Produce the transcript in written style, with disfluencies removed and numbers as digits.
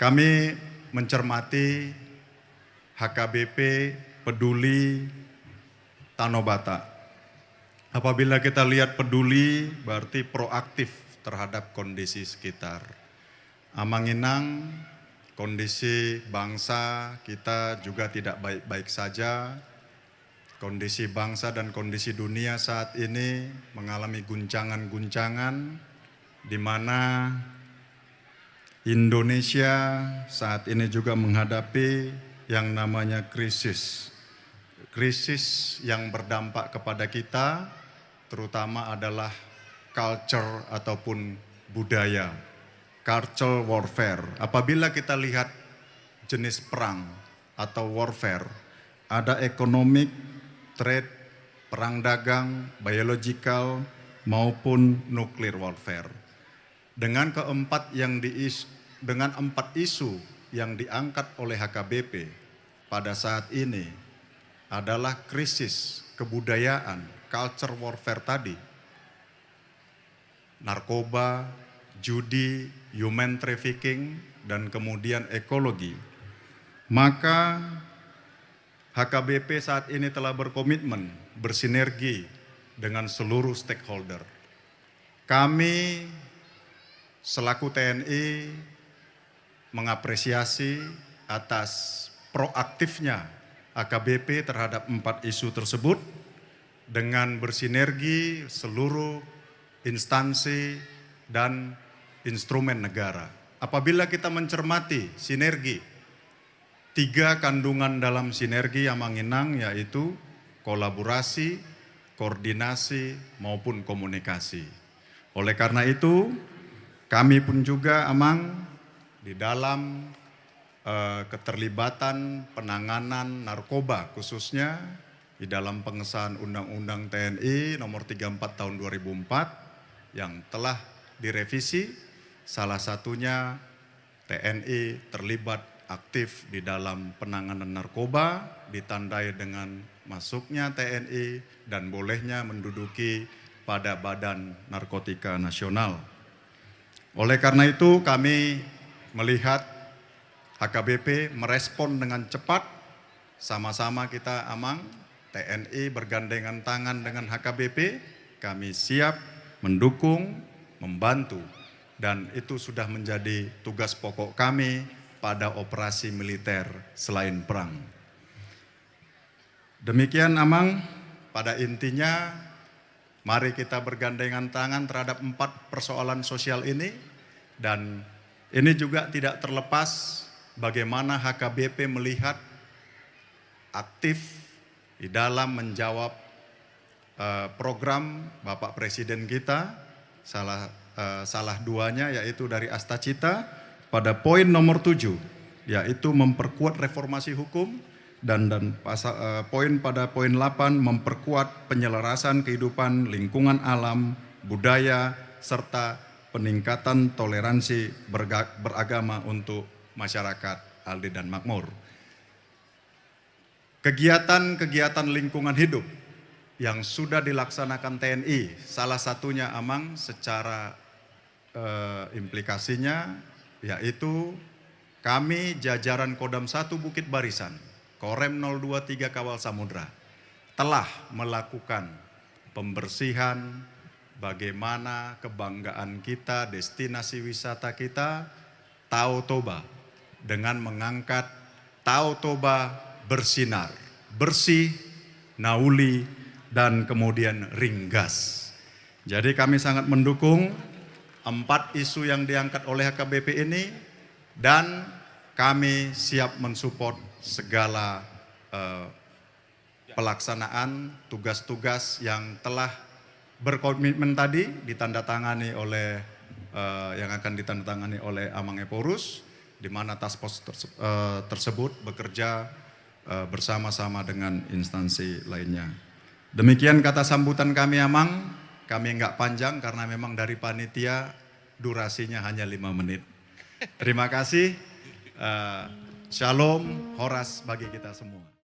Kami mencermati HKBP Peduli Tanobata. Apabila kita lihat peduli berarti proaktif terhadap kondisi sekitar. Amanginang, kondisi bangsa kita juga tidak baik-baik saja. Kondisi bangsa dan kondisi dunia saat ini mengalami guncangan-guncangan di mana Indonesia saat ini juga menghadapi yang namanya krisis. Krisis yang berdampak kepada kita terutama adalah culture ataupun budaya, cultural warfare. Apabila kita lihat jenis perang atau warfare, ada economic, trade, perang dagang, biological, maupun nuclear warfare. Dengan empat isu yang diangkat oleh HKBP pada saat ini adalah krisis kebudayaan, culture warfare tadi, narkoba, judi, human trafficking, dan kemudian ekologi. Maka HKBP saat ini telah berkomitmen bersinergi dengan seluruh stakeholder. Kami selaku TNI mengapresiasi atas proaktifnya HKBP terhadap 4 isu tersebut dengan bersinergi seluruh instansi dan instrumen negara. Apabila kita mencermati sinergi, 3 kandungan dalam sinergi Amanginang yaitu kolaborasi, koordinasi, maupun komunikasi. Oleh karena itu, kami pun juga Amang di dalam keterlibatan penanganan narkoba khususnya di dalam pengesahan Undang-Undang TNI nomor 34 tahun 2004 yang telah direvisi, salah satunya TNI terlibat aktif di dalam penanganan narkoba, ditandai dengan masuknya TNI dan bolehnya menduduki pada Badan Narkotika Nasional. Oleh karena itu kami melihat HKBP merespon dengan cepat, sama-sama kita Amang, TNI bergandengan tangan dengan HKBP, kami siap mendukung, membantu, dan itu sudah menjadi tugas pokok kami pada operasi militer selain perang. Demikian Amang, pada intinya mari kita bergandengan tangan terhadap 4 persoalan sosial ini, dan ini juga tidak terlepas bagaimana HKBP melihat aktif di dalam menjawab program Bapak Presiden kita, salah duanya yaitu dari Astacita pada poin nomor 7, yaitu memperkuat reformasi hukum, dan poin 8 memperkuat penyelarasan kehidupan lingkungan alam, budaya, serta peningkatan toleransi beragama untuk masyarakat adil dan makmur. Kegiatan-kegiatan lingkungan hidup yang sudah dilaksanakan TNI, salah satunya Amang secara implikasinya yaitu kami jajaran Kodam 1 Bukit Barisan, Korem 023 Kawal Samudra telah melakukan pembersihan bagaimana kebanggaan kita, destinasi wisata kita, Tao Toba, dengan mengangkat Tao Toba bersinar, bersih, nauli, dan kemudian ringgas. Jadi kami sangat mendukung 4 isu yang diangkat oleh HKBP ini, dan kami siap mensupport segala pelaksanaan tugas-tugas yang telah berkomitmen tadi ditandatangani oleh yang akan ditandatangani oleh Amang Eporus, di mana task force tersebut bekerja bersama-sama dengan instansi lainnya. Demikian kata sambutan kami Amang, kami enggak panjang karena memang dari panitia durasinya hanya 5 menit. Terima kasih, shalom, horas bagi kita semua.